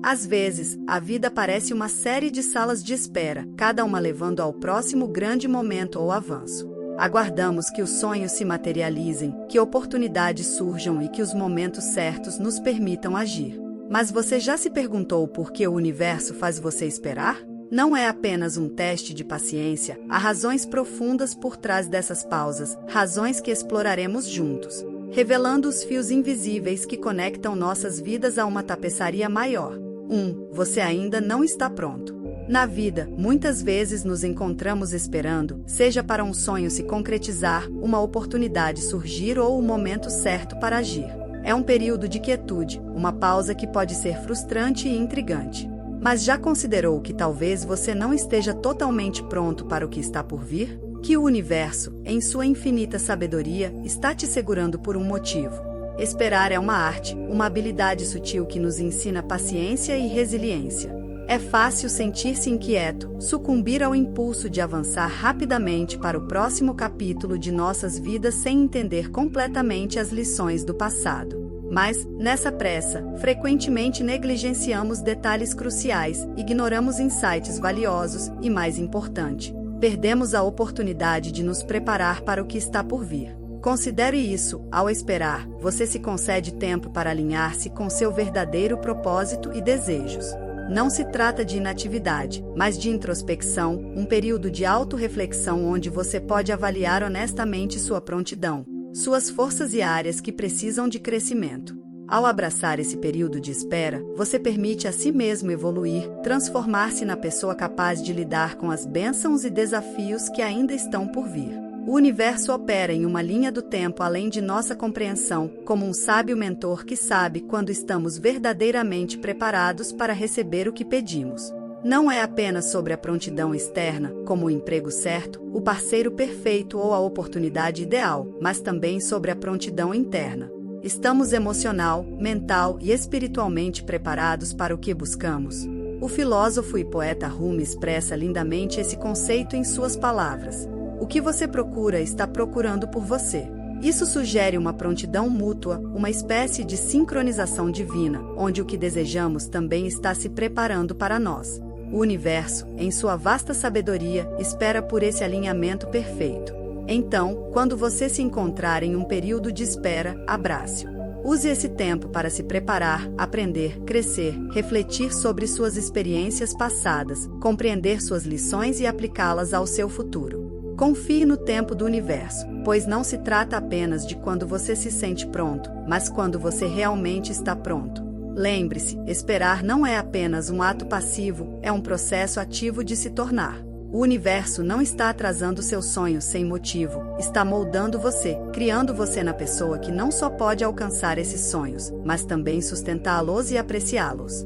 Às vezes, a vida parece uma série de salas de espera, cada uma levando ao próximo grande momento ou avanço. Aguardamos que os sonhos se materializem, que oportunidades surjam e que os momentos certos nos permitam agir. Mas você já se perguntou por que o universo faz você esperar? Não é apenas um teste de paciência, há razões profundas por trás dessas pausas, razões que exploraremos juntos, revelando os fios invisíveis que conectam nossas vidas a uma tapeçaria maior. 1. Você ainda não está pronto. Na vida, muitas vezes nos encontramos esperando, seja para um sonho se concretizar, uma oportunidade surgir ou o momento certo para agir. É um período de quietude, uma pausa que pode ser frustrante e intrigante. Mas já considerou que talvez você não esteja totalmente pronto para o que está por vir? Que o universo, em sua infinita sabedoria, está te segurando por um motivo. Esperar é uma arte, uma habilidade sutil que nos ensina paciência e resiliência. É fácil sentir-se inquieto, sucumbir ao impulso de avançar rapidamente para o próximo capítulo de nossas vidas sem entender completamente as lições do passado. Mas, nessa pressa, frequentemente negligenciamos detalhes cruciais, ignoramos insights valiosos e, mais importante, perdemos a oportunidade de nos preparar para o que está por vir. Considere isso, ao esperar, você se concede tempo para alinhar-se com seu verdadeiro propósito e desejos. Não se trata de inatividade, mas de introspecção, um período de autorreflexão onde você pode avaliar honestamente sua prontidão, suas forças e áreas que precisam de crescimento. Ao abraçar esse período de espera, você permite a si mesmo evoluir, transformar-se na pessoa capaz de lidar com as bênçãos e desafios que ainda estão por vir. O universo opera em uma linha do tempo além de nossa compreensão, como um sábio mentor que sabe quando estamos verdadeiramente preparados para receber o que pedimos. Não é apenas sobre a prontidão externa, como o emprego certo, o parceiro perfeito ou a oportunidade ideal, mas também sobre a prontidão interna. Estamos emocional, mental e espiritualmente preparados para o que buscamos. O filósofo e poeta Rumi expressa lindamente esse conceito em suas palavras. O que você procura está procurando por você. Isso sugere uma prontidão mútua, uma espécie de sincronização divina, onde o que desejamos também está se preparando para nós. O universo, em sua vasta sabedoria, espera por esse alinhamento perfeito. Então, quando você se encontrar em um período de espera, abrace-o. Use esse tempo para se preparar, aprender, crescer, refletir sobre suas experiências passadas, compreender suas lições e aplicá-las ao seu futuro. Confie no tempo do universo, pois não se trata apenas de quando você se sente pronto, mas quando você realmente está pronto. Lembre-se, esperar não é apenas um ato passivo, é um processo ativo de se tornar. O universo não está atrasando seus sonhos sem motivo, está moldando você, criando você na pessoa que não só pode alcançar esses sonhos, mas também sustentá-los e apreciá-los.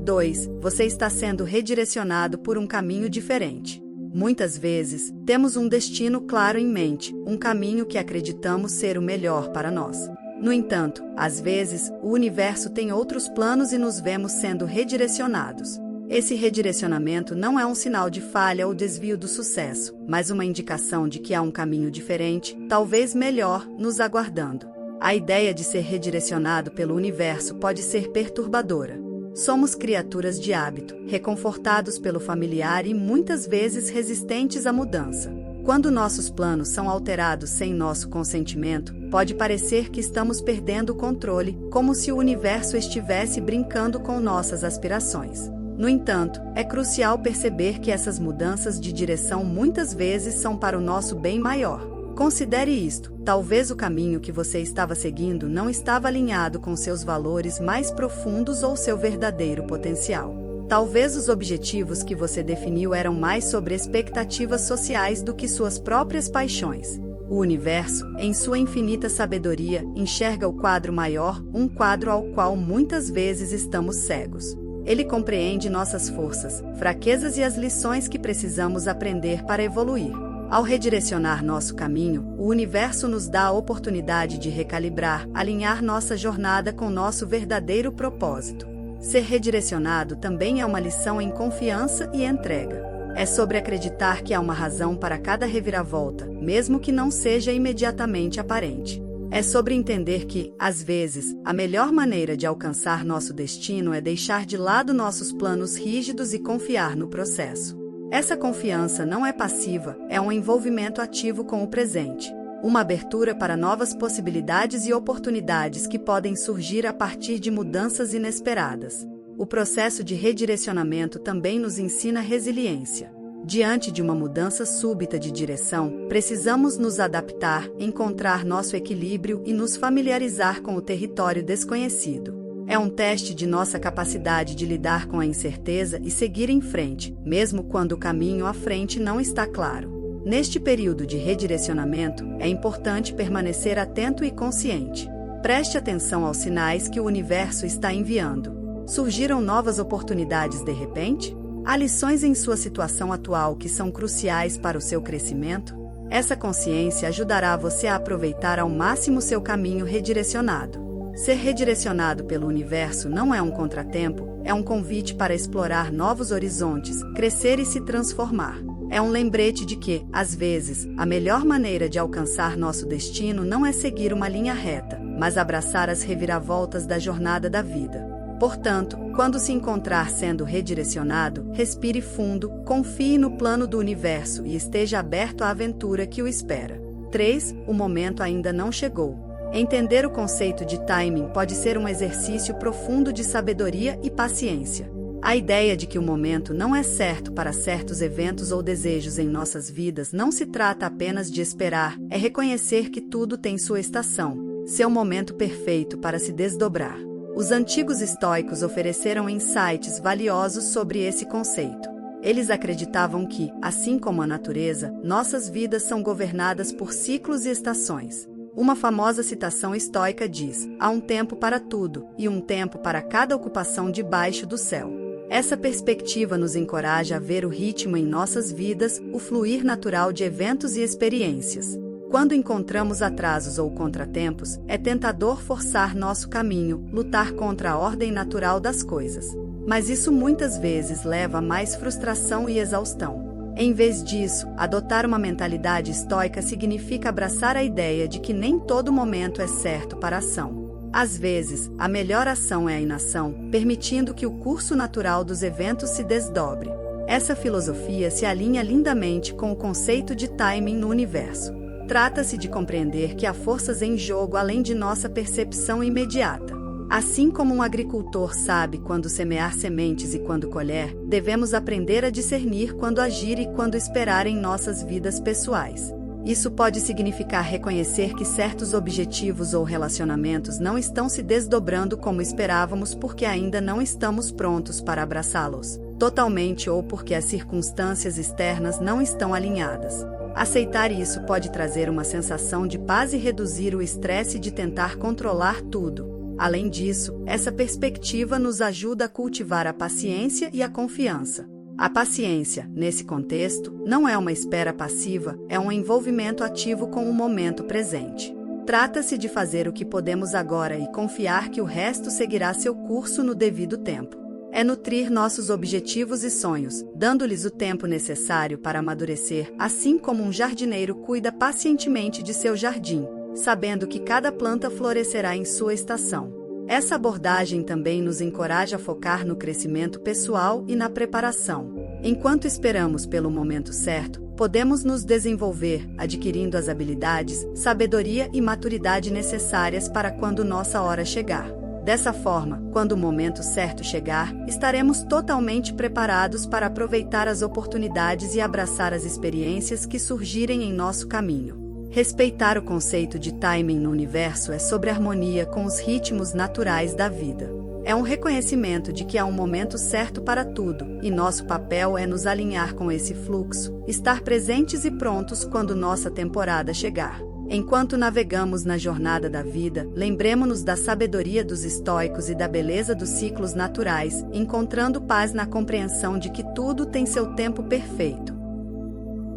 2. Você está sendo redirecionado por um caminho diferente. Muitas vezes, temos um destino claro em mente, um caminho que acreditamos ser o melhor para nós. No entanto, às vezes, o universo tem outros planos e nos vemos sendo redirecionados. Esse redirecionamento não é um sinal de falha ou desvio do sucesso, mas uma indicação de que há um caminho diferente, talvez melhor, nos aguardando. A ideia de ser redirecionado pelo universo pode ser perturbadora. Somos criaturas de hábito, reconfortados pelo familiar e muitas vezes resistentes à mudança. Quando nossos planos são alterados sem nosso consentimento, pode parecer que estamos perdendo o controle, como se o universo estivesse brincando com nossas aspirações. No entanto, é crucial perceber que essas mudanças de direção muitas vezes são para o nosso bem maior. Considere isto, talvez o caminho que você estava seguindo não estava alinhado com seus valores mais profundos ou seu verdadeiro potencial. Talvez os objetivos que você definiu eram mais sobre expectativas sociais do que suas próprias paixões. O universo, em sua infinita sabedoria, enxerga o quadro maior, um quadro ao qual muitas vezes estamos cegos. Ele compreende nossas forças, fraquezas e as lições que precisamos aprender para evoluir. Ao redirecionar nosso caminho, o universo nos dá a oportunidade de recalibrar, alinhar nossa jornada com nosso verdadeiro propósito. Ser redirecionado também é uma lição em confiança e entrega. É sobre acreditar que há uma razão para cada reviravolta, mesmo que não seja imediatamente aparente. É sobre entender que, às vezes, a melhor maneira de alcançar nosso destino é deixar de lado nossos planos rígidos e confiar no processo. Essa confiança não é passiva, é um envolvimento ativo com o presente. Uma abertura para novas possibilidades e oportunidades que podem surgir a partir de mudanças inesperadas. O processo de redirecionamento também nos ensina resiliência. Diante de uma mudança súbita de direção, precisamos nos adaptar, encontrar nosso equilíbrio e nos familiarizar com o território desconhecido. É um teste de nossa capacidade de lidar com a incerteza e seguir em frente, mesmo quando o caminho à frente não está claro. Neste período de redirecionamento, é importante permanecer atento e consciente. Preste atenção aos sinais que o universo está enviando. Surgiram novas oportunidades de repente? Há lições em sua situação atual que são cruciais para o seu crescimento? Essa consciência ajudará você a aproveitar ao máximo seu caminho redirecionado. Ser redirecionado pelo universo não é um contratempo, é um convite para explorar novos horizontes, crescer e se transformar. É um lembrete de que, às vezes, a melhor maneira de alcançar nosso destino não é seguir uma linha reta, mas abraçar as reviravoltas da jornada da vida. Portanto, quando se encontrar sendo redirecionado, respire fundo, confie no plano do universo e esteja aberto à aventura que o espera. 3. O momento ainda não chegou. Entender o conceito de timing pode ser um exercício profundo de sabedoria e paciência. A ideia de que o momento não é certo para certos eventos ou desejos em nossas vidas não se trata apenas de esperar, é reconhecer que tudo tem sua estação, seu momento perfeito para se desdobrar. Os antigos estoicos ofereceram insights valiosos sobre esse conceito. Eles acreditavam que, assim como a natureza, nossas vidas são governadas por ciclos e estações. Uma famosa citação estoica diz: há um tempo para tudo, e um tempo para cada ocupação debaixo do céu. Essa perspectiva nos encoraja a ver o ritmo em nossas vidas, o fluir natural de eventos e experiências. Quando encontramos atrasos ou contratempos, é tentador forçar nosso caminho, lutar contra a ordem natural das coisas. Mas isso muitas vezes leva a mais frustração e exaustão. Em vez disso, adotar uma mentalidade estoica significa abraçar a ideia de que nem todo momento é certo para a ação. Às vezes, a melhor ação é a inação, permitindo que o curso natural dos eventos se desdobre. Essa filosofia se alinha lindamente com o conceito de timing no universo. Trata-se de compreender que há forças em jogo além de nossa percepção imediata. Assim como um agricultor sabe quando semear sementes e quando colher, devemos aprender a discernir quando agir e quando esperar em nossas vidas pessoais. Isso pode significar reconhecer que certos objetivos ou relacionamentos não estão se desdobrando como esperávamos porque ainda não estamos prontos para abraçá-los, totalmente, ou porque as circunstâncias externas não estão alinhadas. Aceitar isso pode trazer uma sensação de paz e reduzir o estresse de tentar controlar tudo. Além disso, essa perspectiva nos ajuda a cultivar a paciência e a confiança. A paciência, nesse contexto, não é uma espera passiva, é um envolvimento ativo com o momento presente. Trata-se de fazer o que podemos agora e confiar que o resto seguirá seu curso no devido tempo. É nutrir nossos objetivos e sonhos, dando-lhes o tempo necessário para amadurecer, assim como um jardineiro cuida pacientemente de seu jardim, sabendo que cada planta florescerá em sua estação. Essa abordagem também nos encoraja a focar no crescimento pessoal e na preparação. Enquanto esperamos pelo momento certo, podemos nos desenvolver, adquirindo as habilidades, sabedoria e maturidade necessárias para quando nossa hora chegar. Dessa forma, quando o momento certo chegar, estaremos totalmente preparados para aproveitar as oportunidades e abraçar as experiências que surgirem em nosso caminho. Respeitar o conceito de timing no universo é sobre harmonia com os ritmos naturais da vida. É um reconhecimento de que há um momento certo para tudo, e nosso papel é nos alinhar com esse fluxo, estar presentes e prontos quando nossa temporada chegar. Enquanto navegamos na jornada da vida, lembremos-nos da sabedoria dos estoicos e da beleza dos ciclos naturais, encontrando paz na compreensão de que tudo tem seu tempo perfeito.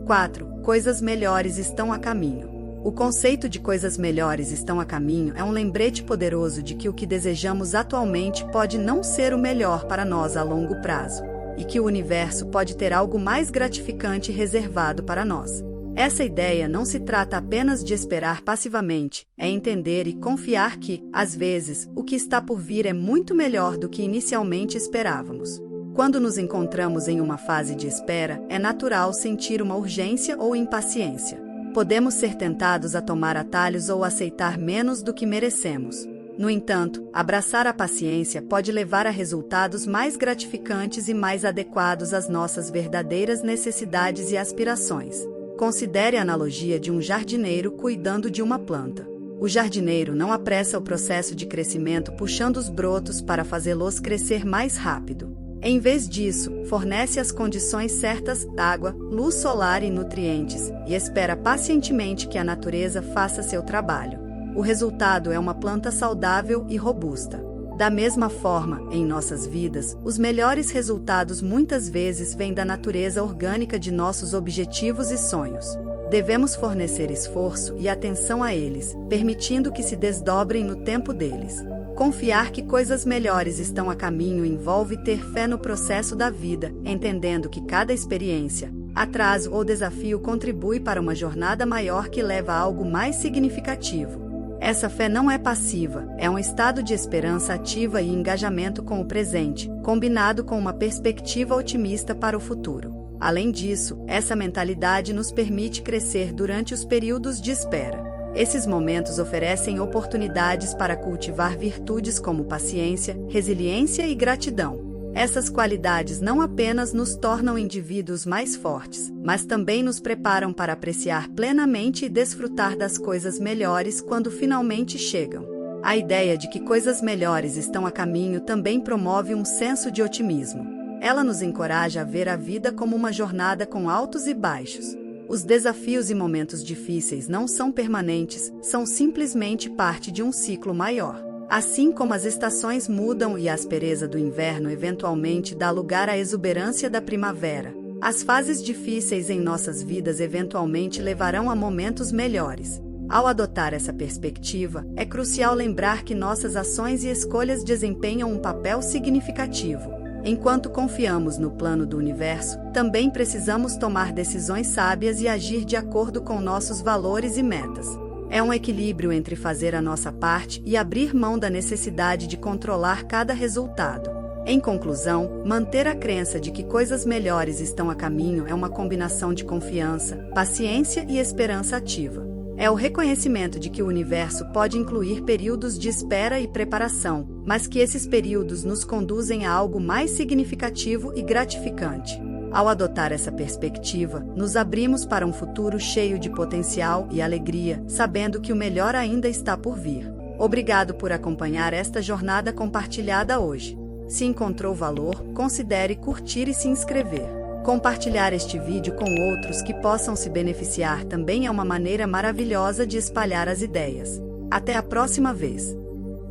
4. Coisas melhores estão a caminho. O conceito de coisas melhores estão a caminho é um lembrete poderoso de que o que desejamos atualmente pode não ser o melhor para nós a longo prazo, e que o universo pode ter algo mais gratificante reservado para nós. Essa ideia não se trata apenas de esperar passivamente, é entender e confiar que, às vezes, o que está por vir é muito melhor do que inicialmente esperávamos. Quando nos encontramos em uma fase de espera, é natural sentir uma urgência ou impaciência. Podemos ser tentados a tomar atalhos ou aceitar menos do que merecemos. No entanto, abraçar a paciência pode levar a resultados mais gratificantes e mais adequados às nossas verdadeiras necessidades e aspirações. Considere a analogia de um jardineiro cuidando de uma planta. O jardineiro não apressa o processo de crescimento puxando os brotos para fazê-los crescer mais rápido. Em vez disso, fornece as condições certas, água, luz solar e nutrientes, e espera pacientemente que a natureza faça seu trabalho. O resultado é uma planta saudável e robusta. Da mesma forma, em nossas vidas, os melhores resultados muitas vezes vêm da natureza orgânica de nossos objetivos e sonhos. Devemos fornecer esforço e atenção a eles, permitindo que se desdobrem no tempo deles. Confiar que coisas melhores estão a caminho envolve ter fé no processo da vida, entendendo que cada experiência, atraso ou desafio contribui para uma jornada maior que leva a algo mais significativo. Essa fé não é passiva, é um estado de esperança ativa e engajamento com o presente, combinado com uma perspectiva otimista para o futuro. Além disso, essa mentalidade nos permite crescer durante os períodos de espera. Esses momentos oferecem oportunidades para cultivar virtudes como paciência, resiliência e gratidão. Essas qualidades não apenas nos tornam indivíduos mais fortes, mas também nos preparam para apreciar plenamente e desfrutar das coisas melhores quando finalmente chegam. A ideia de que coisas melhores estão a caminho também promove um senso de otimismo. Ela nos encoraja a ver a vida como uma jornada com altos e baixos. Os desafios e momentos difíceis não são permanentes, são simplesmente parte de um ciclo maior. Assim como as estações mudam e a aspereza do inverno eventualmente dá lugar à exuberância da primavera, as fases difíceis em nossas vidas eventualmente levarão a momentos melhores. Ao adotar essa perspectiva, é crucial lembrar que nossas ações e escolhas desempenham um papel significativo. Enquanto confiamos no plano do universo, também precisamos tomar decisões sábias e agir de acordo com nossos valores e metas. É um equilíbrio entre fazer a nossa parte e abrir mão da necessidade de controlar cada resultado. Em conclusão, manter a crença de que coisas melhores estão a caminho é uma combinação de confiança, paciência e esperança ativa. É o reconhecimento de que o universo pode incluir períodos de espera e preparação, mas que esses períodos nos conduzem a algo mais significativo e gratificante. Ao adotar essa perspectiva, nos abrimos para um futuro cheio de potencial e alegria, sabendo que o melhor ainda está por vir. Obrigado por acompanhar esta jornada compartilhada hoje. Se encontrou valor, considere curtir e se inscrever. Compartilhar este vídeo com outros que possam se beneficiar também é uma maneira maravilhosa de espalhar as ideias. Até a próxima vez!